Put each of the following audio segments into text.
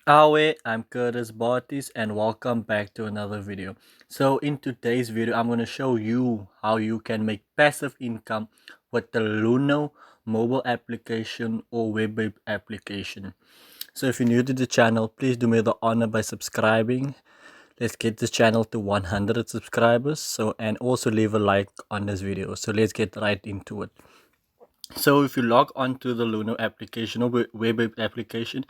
Awe, I'm Curtis Bartis and welcome back to another video. So in today's video, I'm going to show you how you can make passive income with the Luno mobile application or web-based application. So if you're new to the channel, please do me the honor by subscribing. Let's get this channel to 100 subscribers. And also leave a like on this video. So let's get right into it. So if you log on to the Luno application or web application,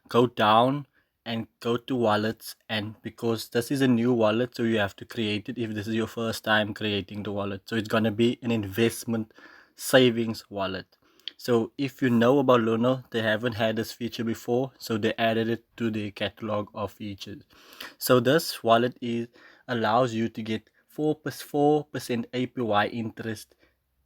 go down and go to wallets, and because this is a new wallet, so you have to create it if this is your first time creating the wallet. So it's going to be an investment savings wallet. So if you know about Luno, they haven't had this feature before, so they added it to the catalog of features. So this wallet allows you to get 4% APY interest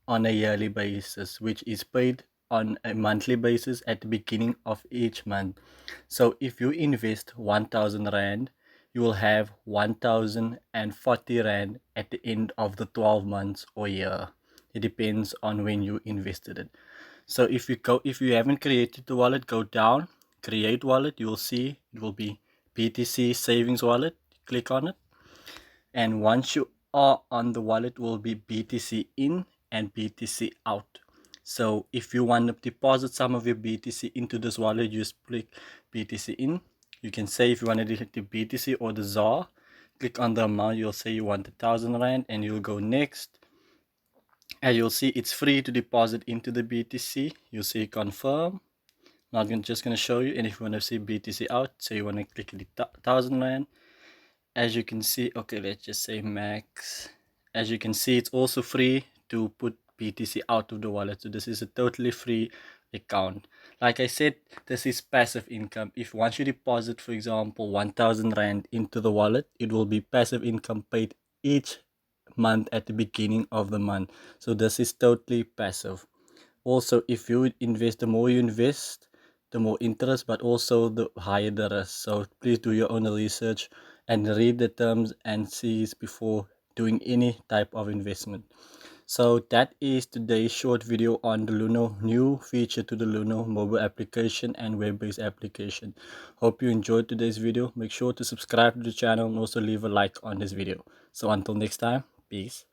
on a yearly basis, which is paid on a monthly basis at the beginning of each month. So if you invest 1000 Rand, you will have 1040 Rand at the end of the 12 months or year. It depends on when you invested it. So if you haven't created the wallet, go down, create wallet, you will see it will be BTC Savings Wallet. Click on it. And once you are on the wallet, will be BTC in and BTC out. So if you want to deposit some of your BTC into this wallet, you just click BTC in. You can say if you want to delete the BTC or the ZAR, click on the amount. You'll say you want 1000 Rand and you'll go next. And you'll see it's free to deposit into the BTC. You'll say confirm. Now I'm just going to show you. And if you want to see BTC out, so you want to click the 1000 Rand. As you can see, okay, let's just say max. As you can see, it's also free to put BTC out of the wallet. So this is a totally free account. Like I said, this is passive income. If once you deposit, for example, 1000 Rand into the wallet, it will be passive income paid each month at the beginning of the month. So this is totally passive. Also, if you invest, the more you invest, the more interest, but also the higher the risk. So please do your own research and read the terms and C's before doing any type of investment. So that is today's short video on the Luno new feature to the Luno mobile application and web-based application. Hope you enjoyed today's video. Make sure to subscribe to the channel and also leave a like on this video. So until next time, peace.